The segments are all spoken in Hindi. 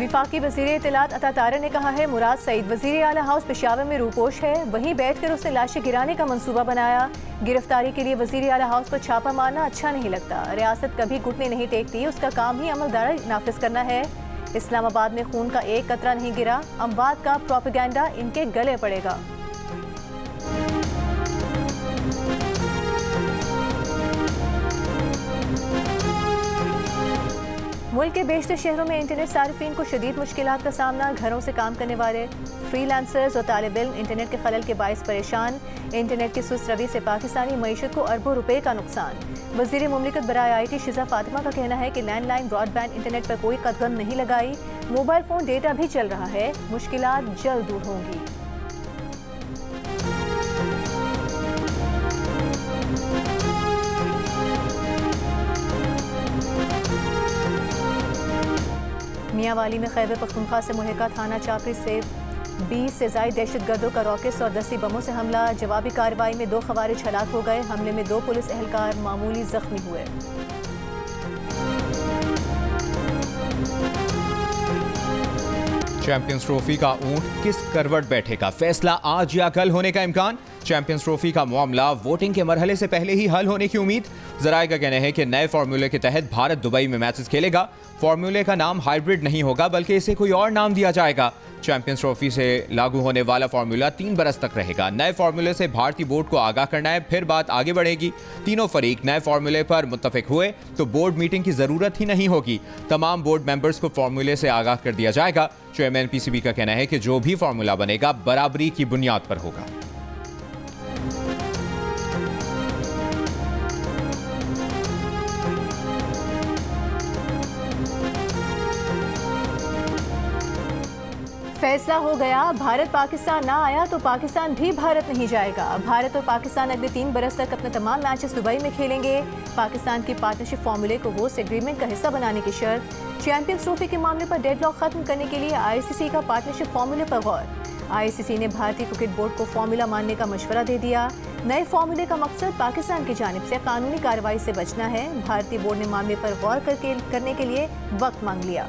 विफाकी वज़ीर इत्तलात अता तारा ने कहा है मुराद सईद वज़ीर आला हाउस पेशावर में रूपोश है, वहीं बैठकर उसने लाशें गिराने का मंसूबा बनाया। गिरफ्तारी के लिए वज़ीर आला हाउस पर छापा मारना अच्छा नहीं लगता। रियासत कभी घुटने नहीं टेकती, उसका काम ही अमलदारा नाफिज करना है। इस्लामाबाद में खून का एक कतरा नहीं गिरा, अमवात का प्रोपेगेंडा इनके गले पड़ेगा। मुल्क के बेशतर शहरों में इंटरनेट सारिफीन को शदीद मुश्किलात का सामना। घरों से काम करने वाले फ्रीलांसर्स और तालिब इल्म इंटरनेट के खलल के बायस परेशान। इंटरनेट की सुस्त रवि से पाकिस्तानी मईशत को अरबों रुपए का नुकसान। वज़ीर मुमलिकत बराए IT शिजा फातिमा का कहना है कि लैंडलाइन ब्रॉडबैंड इंटरनेट पर कोई कदगम नहीं लगाई, मोबाइल फ़ोन डेटा भी चल रहा है, मुश्किलात जल्द दूर होंगी। मियांवाली में खैबर पख्तूनख्वा से मुल्हिका थाना चापरी से 20 से ज़ायद दहशतगर्दों का रॉकेट्स और 10 बमों से हमला। जवाबी कार्रवाई में 2 खवारिज हलाक हो गए। हमले में 2 पुलिस एहलकार मामूली जख्मी हुए। चैंपियंस ट्रॉफी का ऊंट किस करवट बैठेगा, फैसला आज या कल होने का इम्कान। चैंपियंस ट्रॉफी का मामला वोटिंग के मरहले से पहले ही हल होने की उम्मीद। जराये का कहना है कि नए फार्मूले के तहत भारत दुबई में मैचेस खेलेगा। फार्मूले का नाम हाइब्रिड नहीं होगा बल्कि इसे कोई और नाम दिया जाएगा। चैंपियंस ट्रॉफी से लागू होने वाला फार्मूला 3 बरस तक रहेगा। नए फार्मूले से भारतीय बोर्ड को आगाह करना है, फिर बात आगे बढ़ेगी। तीनों फरीक नए फार्मूले पर मुत्तफिक हुए तो बोर्ड मीटिंग की जरूरत ही नहीं होगी। तमाम बोर्ड मेंबर्स को फार्मूले से आगाह कर दिया जाएगा। चेयरमैन PCB का कहना है कि जो भी फार्मूला बनेगा बराबरी की बुनियाद पर होगा। फैसला हो गया, भारत पाकिस्तान ना आया तो पाकिस्तान भी भारत नहीं जाएगा। भारत और पाकिस्तान अगले 3 बरस तक अपने तमाम मैचेस दुबई में खेलेंगे। पाकिस्तान की पार्टनरशिप फार्मूले को होस्ट एग्रीमेंट का हिस्सा बनाने की शर्त। चैंपियंस ट्रॉफी के मामले पर डेडलॉक खत्म करने के लिए ICC का पार्टनरशिप फार्मूले पर गौर। ICC ने भारतीय क्रिकेट बोर्ड को फार्मूला मानने का मशवरा दे दिया। नए फार्मूले का मकसद पाकिस्तान की जानिब से कानूनी कार्रवाई से बचना है। भारतीय बोर्ड ने मामले पर गौर करने के लिए वक्त मांग लिया।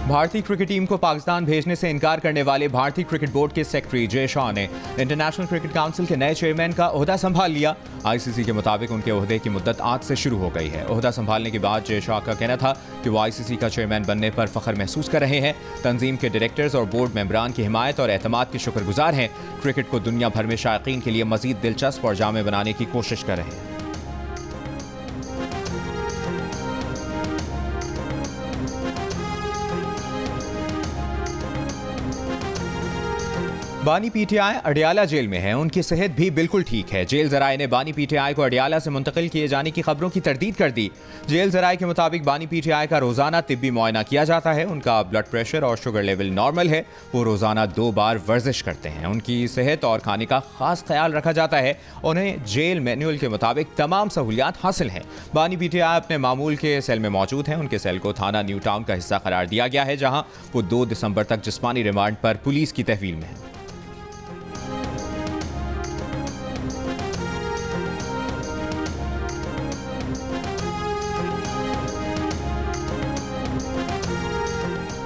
भारतीय क्रिकेट टीम को पाकिस्तान भेजने से इनकार करने वाले भारतीय क्रिकेट बोर्ड के सेक्रेटरी जय शाह ने इंटरनेशनल क्रिकेट काउंसिल के नए चेयरमैन का ओहदा संभाल लिया। ICC के मुताबिक उनके ओहदे की मुद्दत आज से शुरू हो गई है। ओहदा संभालने के बाद जय शाह का कहना था कि वो ICC का चेयरमैन बनने पर फख्र महसूस कर रहे हैं। तंजीम के डायरेक्टर्स और बोर्ड मेंबरान की हिमायत और एतमाद के शुक्रगुजार हैं। क्रिकेट को दुनिया भर में शायकीन के लिए मजीद दिलचस्प और जामे बनाने की कोशिश कर रहे हैं। बानी PTI अडियाला जेल में है, उनकी सेहत भी बिल्कुल ठीक है। जेल जराये ने बानी PTI को अडियाला से मुंतकिल किए जाने की खबरों की तरदीद कर दी। जेल जराये के मुताबिक बानी PTI का रोजाना तिब्बी मुआयना किया जाता है। उनका ब्लड प्रेशर और शुगर लेवल नॉर्मल है। वो रोजाना 2 बार वर्जिश करते हैं। उनकी सेहत और खाने का खास ख्याल रखा जाता है। उन्हें जेल मैनुअल के मुताबिक तमाम सहूलियात हासिल हैं। बानी PTI अपने मामूल के सेल में मौजूद हैं। उनके सेल को थाना न्यू टाउन का हिस्सा करार दिया गया है, जहाँ वो 2 दिसंबर तक जिस्मानी रिमांड पर पुलिस की तहवील में है।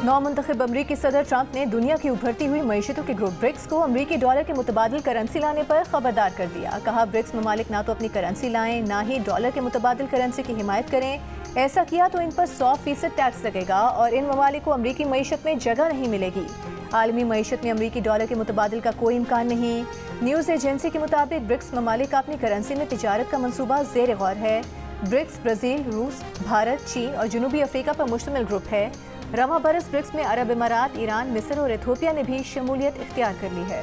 नौमुंतखब अमरीकी सदर ट्रंप ने दुनिया की उभरती हुई मईशतों के ग्रुप ब्रिक्स को अमरीकी डॉलर के मुतबादिल करेंसी लाने पर खबरदार कर दिया। कहा ब्रिक्स ममालिक ना तो अपनी करेंसी लाएं, ना ही डॉलर के मुतबादिल करेंसी की हिमायत करें। ऐसा किया तो इन पर 100% टैक्स लगेगा और इन ममालिक को अमरीकी मईशत में जगह नहीं मिलेगी। आलमी मईशत में अमरीकी डॉलर के मुतबादिल का कोई इम्कान नहीं। न्यूज़ एजेंसी के मुताबिक ब्रिक्स ममालिक का अपनी करेंसी में तिजारत का मनसूबा ज़ेर गौर है। ब्रिक्स ब्राज़ील, रूस, भारत, चीन और जनूबी अफ्रीका पर मुश्तमिल ग्रुप है। रवा बरस ब्रिक्स में अरब इमारात, ईरान, मिस्र और इथियोपिया ने भी शमूलियत इख्तियार कर ली है।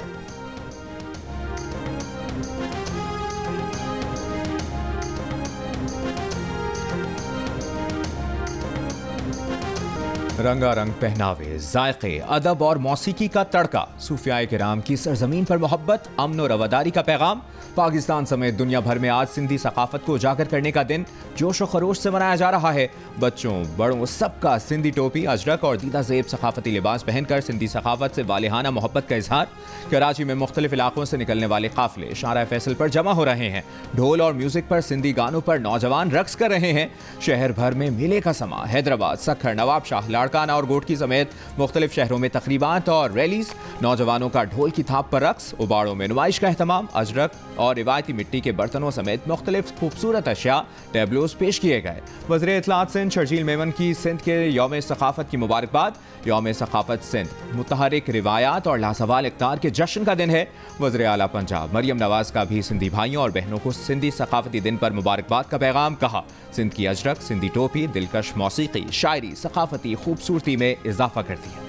रंगारंग पहनावे, जायके, अदब और मौसीकी का तड़का, सूफियाए किराम की सरजमीन पर मोहब्बत, अमन और रवादारी का पैगाम। पाकिस्तान समेत दुनिया भर में आज सिंधी सकाफत को उजागर करने का दिन जोश और खरोश से मनाया जा रहा है। बच्चों बड़ों सबका सिंधी टोपी, अजरक और दीदा ज़ेब सकाफती लिबास पहनकर सिंधी सकाफत से वालिहाना मोहब्बत का इजहार। कराची में मुख्तलिफ इलाकों से निकलने वाले काफिले शारा फैसल पर जमा हो रहे हैं। ढोल और म्यूजिक पर सिंधी गानों पर नौजवान रक्स कर रहे हैं। शहर भर में मेले का समा। हैदराबाद, सखर, नवाबशाह, लाड़काना और गोटकी समेत मुख्तलिफ शहरों में तकरीबात और रैलीज। नौजवानों का ढोल की थाप पर रक्स, उबाड़ों में नुमाइश का एहतमाम, अजरक और रिवायती मिट्टी के बर्तनों समेत मुख्तलिफ खूबसूरत अशिया टैबलोज पेश किए गए। वज़ीर इत्तलात सिंध शर्जील मेमन की सिंध के यौम सकाफत की मुबारकबाद। यौम सकाफत सिंध मुतहरिक रिवायात और लासवाल इक़्तिदार के जश्न का दिन है। वज़ीर आला पंजाब मरियम नवाज का भी सिंधी भाइयों और बहनों को सिंधी सकाफती दिन पर मुबारकबाद का पैगाम। कहा, सिंध की अजरक, सिंधी टोपी दिलकश मौसीकी, शायरी, सकाफती खूबसूरती में इजाफा करती है।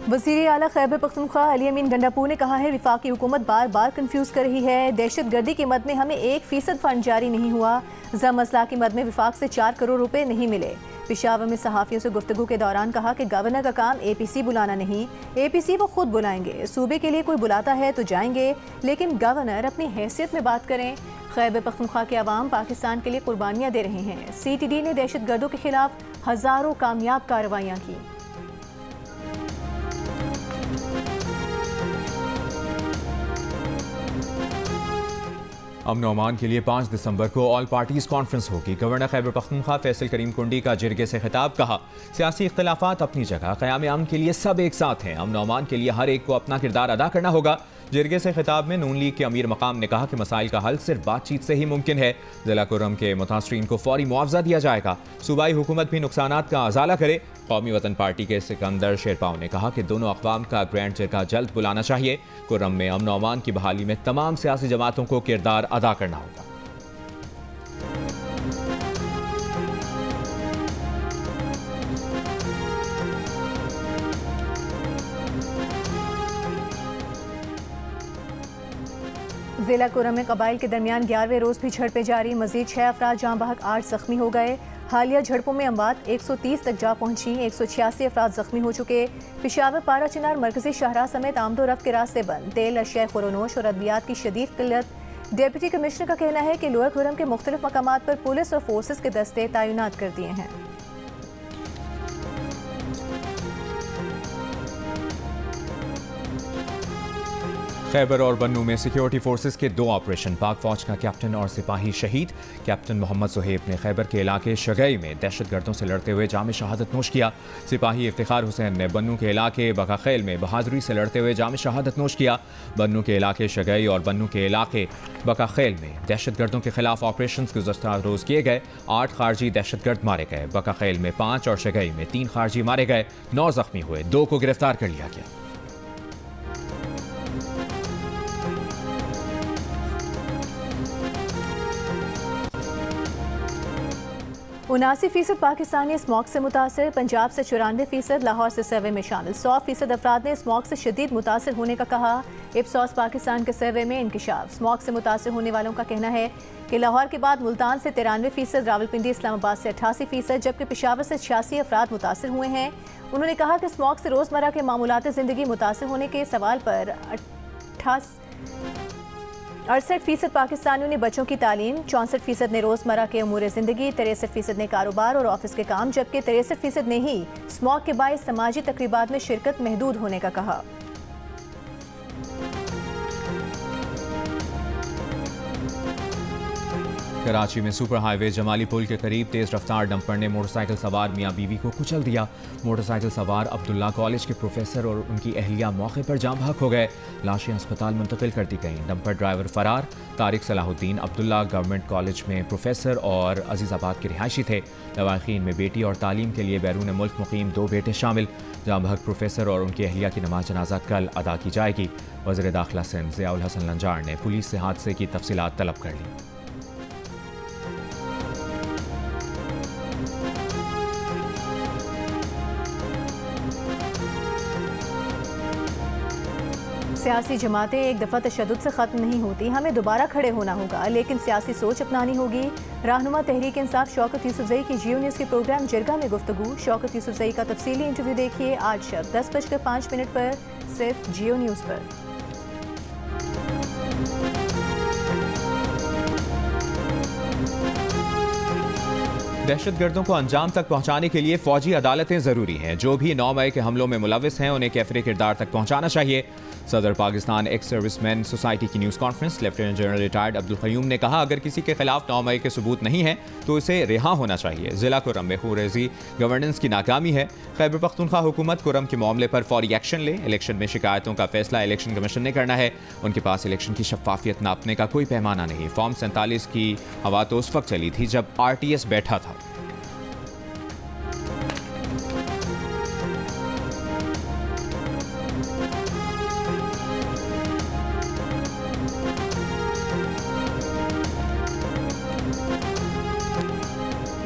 वज़ीर आला खैबर पख्तूनख्वा अली अमीन गंडापुर ने कहा है, वफाकी हुकूमत बार बार कंफ्यूज कर रही है। दहशत गर्दी की मद में हमें 1% फंड जारी नहीं हुआ। जम असला की मद में विफाक से 4 करोड़ रुपए नहीं मिले। पेशावर में सहाफ़ियों से गुफ्तगू के दौरान कहा कि गवर्नर का काम APC बुलाना नहीं, APC वो खुद बुलाएंगे। सूबे के लिए कोई बुलाता है तो जाएंगे, लेकिन गवर्नर अपनी हैसियत में बात करें। खैबर पख्तूनख्वा के अवाम पाकिस्तान के लिए कुर्बानियाँ दे रहे हैं। CTD ने दहशत गर्दों के खिलाफ हज़ारों कामयाब कार्रवाइयाँ की। अमन और अमान के लिए 5 दिसंबर को ऑल पार्टीज कॉन्फ्रेंस होगी। गवर्नर खैबर पख्तूनख्वा फैसल करीम कुंडी का जिरगे से खिताब। कहा, सियासी इख्तिलाफात अपनी जगह, क़याम अमन के लिए सब एक साथ हैं। अमन और अमान के लिए हर एक को अपना किरदार अदा करना होगा। जिरगे से खिताब में नून लीग के अमीर मकाम ने कहा कि मसाइल का हल सिर्फ बातचीत से ही मुमकिन है। जिला कुर्रम के मुतासरीन को फौरी मुआवजा दिया जाएगा। सूबाई हुकूमत भी नुकसानात का अजाला करे। कौमी वतन पार्टी के सिकंदर शेरपाव ने कहा कि दोनों अक़वाम का ग्रैंड जिरगा जल्द बुलाना चाहिए। कुर्रम में अमन और अमान की बहाली में तमाम सियासी जमातों को किरदार अदा करना होगा। जिला कुर्रम में कबाइल के दरमियान 11वें रोज़ भी झड़पें जारी। मजीद 6 अफराद जहाँ बहक 8 जख्मी हो गए। हालिया झड़पों में अमवात 130 तक जा पहुंची। 186 अफराद जख्मी हो चुके। पेशावर, पारा चिनार, मरकजी शाहराह समेत आमदो रफ्त के रास्ते बंद। तेल, अशिया खुरोनोश और अद्वियात की शदीद किल्लत। डिप्टी कमिश्नर का कहना है कि लोअर कुर्रम के मुख्तलिफ मकामात पर पुलिस और फोर्सेस के दस्ते तैनात कर दिए हैं। खैबर और बन्नू में सिक्योरिटी फोर्सेस के 2 ऑपरेशन। पाक फौज का कैप्टन और सिपाही शहीद। कैप्टन मोहम्मद सुहेब ने खैबर के इलाके शगई में दहशत गर्दों से लड़ते हुए जाम शहादत नोश किया। सिपाही इफ्तिखार हुसैन ने बन्नू के इलाके बकाखेल में बहादुरी से लड़ते हुए जाम शहादत नोश किया। बन्नू के इलाके शगई और बन्नू के इलाके बकाखेल में दहशत गर्दों के खिलाफ ऑपरेशन गुज़श्ता रोज़ किए गए। 8 खारजी दहशत गर्द मारे गए। बकाखेल में 5 और शगई में 3 खारजी मारे गए। 9 जख्मी हुए। 2 को गिरफ्तार कर लिया गया। 79% पाकिस्तानी स्मॉग से मुतासर। पंजाब से 94%, लाहौर से सर्वे में शामिल 100% अफराद ने स्मॉग से शदीद मुतासर होने का कहा। इप्सॉस पाकिस्तान के सर्वे में इंकिशाफ। स्मॉग से मुतासर होने वालों का कहना है कि लाहौर के बाद मुल्तान से 93%, रावलपिंडी इस्लामाबाद से 88%, जबकि पेशावर से 86 अफराद मुतासर हुए हैं। उन्होंने कहा कि स्मॉग से रोज़मर्रा के मामूलात ज़िंदगी मुतासर होने के सवाल पर 68% पाकिस्तानियों ने बच्चों की तालीम, 64% ने रोज़मर्रा के अमूर ज़िंदगी, 63% ने कारोबार और ऑफिस के काम, जबकि 63% ने ही स्मॉग के बायस समाजी तकरीबात में शिरकत महदूद होने का कहा। कराची में सुपर हाईवे जमाली पुल के करीब तेज रफ्तार डंपर ने मोटरसाइकिल सवार मियां बीवी को कुचल दिया। मोटरसाइकिल सवार अब्दुल्ला कॉलेज के प्रोफेसर और उनकी अहलिया मौके पर जाम भाग हो गए। लाशें अस्पताल मुंतकिल कर दी गईं। डंपर ड्राइवर फरार। तारिक सलाहुद्दीन अब्दुल्ला गवर्नमेंट कॉलेज में प्रोफेसर और अजीज़ाबाद के रिहायशी थे। लवाहिकीन में बेटी और तालीम के लिए बैरून मुल्क मुकीम 2 बेटे शामिल। जाम भाग प्रोफेसर और उनकी अहलिया की नमाज जनाजा कल अदा की जाएगी। वज़ीर दाखिला सिंध ज़ियाउल हसन लंजार ने पुलिस से हादसे की तफसीलात तलब कर ली। सियासी जमातें एक दफ़ा तशद्दुद से ख़त्म नहीं होती, हमें दोबारा खड़े होना होगा, लेकिन सियासी सोच अपनानी होगी। रहनुमा तहरीक इंसाफ शौकत यूसुफजई की जियो न्यूज़ के प्रोग्राम जिरगा में गुफ्तगू। शौकत यूसुफजई का तफसीली इंटरव्यू देखिए आज शब 10:05 पर सिर्फ जियो न्यूज़ पर। दहशतगर्दों को अंजाम तक पहुंचाने के लिए फौजी अदालतें जरूरी हैं। जो भी 9 मई के हमलों में मुलविस हैं उन्हें कैफरे किरदार तक पहुंचाना चाहिए। सदर पाकिस्तान एक्स सर्विसमैन सोसाइटी की news conference lieutenant general retired Abdul Qayyum ने कहा, अगर किसी के खिलाफ 9 मई के सबूत नहीं है तो इसे रिहा होना चाहिए। जिला कुरम में खुरेजी गवर्नेंस की नाकामी है। खैबर पख्तूनख्वा हुकूमत कुरम के मामले पर फौरी एक्शन ले। इलेक्शन में शिकायतों का फैसला इलेक्शन कमीशन ने करना है। उनके पास इलेक्शन की शफाफियत नापने का कोई पैमाना नहीं। फॉर्म 47 की हवा तो उस वक्त चली थी जब RTS बैठा था।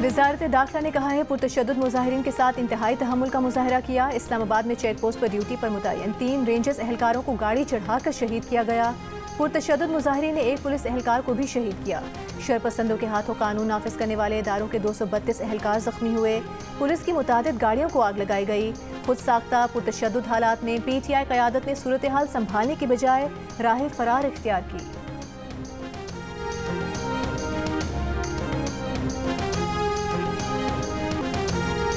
वज़ारत दाखिला ने कहा है, पुरतशद्दुद मुजाहिरीन के साथ इंतहाई तहम्मुल का मुजाहरा किया। इस्लामाबाद में चेक पोस्ट पर ड्यूटी पर मुतय्यन 3 रेंजर्स एहलकारों को गाड़ी चढ़ाकर शहीद किया गया। पुरतशद्दुद मुजाहिरीन ने एक पुलिस एहलकार को भी शहीद किया। शरपसंदों के हाथों कानून नाफिज करने वाले इदारों के 232 एहलकार जख्मी हुए। पुलिस की मुतादिद गाड़ियों को आग लगाई गई। खुद साख्ता पुरतशद्दुद हालात में PTI क़यादत ने सूरत हाल संभालने की बजाय राह फरार इख्तियार की।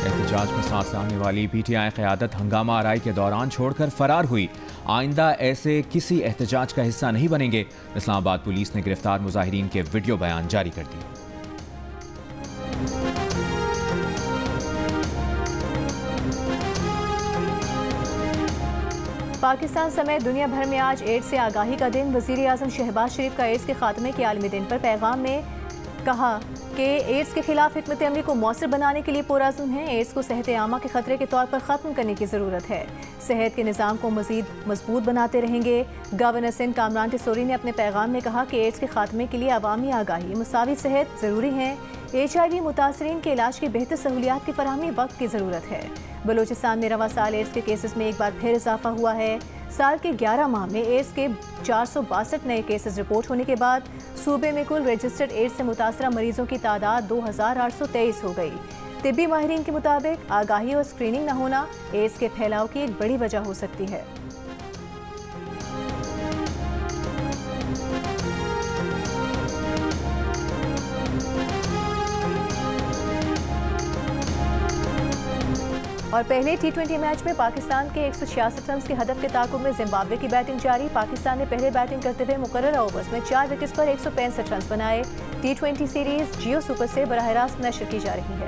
एहतजाज में सांस लाने वाली PTI क़यादत हंगामा आराई के दौरान छोड़कर फरार हुई। आइंदा ऐसे किसी एहतजाज का हिस्सा नहीं बनेंगे। इस्लामाबाद पुलिस ने गिरफ्तार मुजाहिरीन के वीडियो बयान जारी कर दिए। पाकिस्तान समेत दुनिया भर में आज एड्स से आगाही का दिन। वज़ीर आज़म शहबाज शरीफ का एड्स के खात्मे के आलमी दिन पर पैगाम में कहा कि एड्स के खिलाफ हिकमत अमली को मौसर बनाने के लिए पुरअज़्म है। एड्स को सेहत आमा के खतरे के तौर पर ख़त्म करने की ज़रूरत है। सेहत के निज़ाम को मज़ीद मजबूत बनाते रहेंगे। गवर्नर सिंध कामरान टिसोरी ने अपने पैगाम में कहा कि एड्स के खात्मे के लिए अवामी आगाही, मुसावी सेहत ज़रूरी है। HIV मुतासरीन के इलाज की बेहतर सहूलियात की फराहमी वक्त की ज़रूरत है। बलूचिस्तान में रवा साल एड्स के केसेस में एक बार फिर इजाफा हुआ है। साल के 11 माह में एड्स के 462 नए केसेस रिपोर्ट होने के बाद सूबे में कुल रजिस्टर्ड एड्स से मुतासरा मरीजों की तादाद 2823 हो गई। तिब्बी माहिरीन के मुताबिक आगाही और स्क्रीनिंग न होना एड्स के फैलाव की एक बड़ी वजह हो सकती है। और पहले T20 मैच में पाकिस्तान के 166 रन के हदफ के ताकुब में जिम्बाब्वे की बैटिंग जारी। पाकिस्तान ने पहले बैटिंग करते हुए मुकर्रर ओवर्स में 4 विकेट्स पर 165 रन बनाए। T20 सीरीज जियो सुपर से बराह रास्त नशर की जा रही है।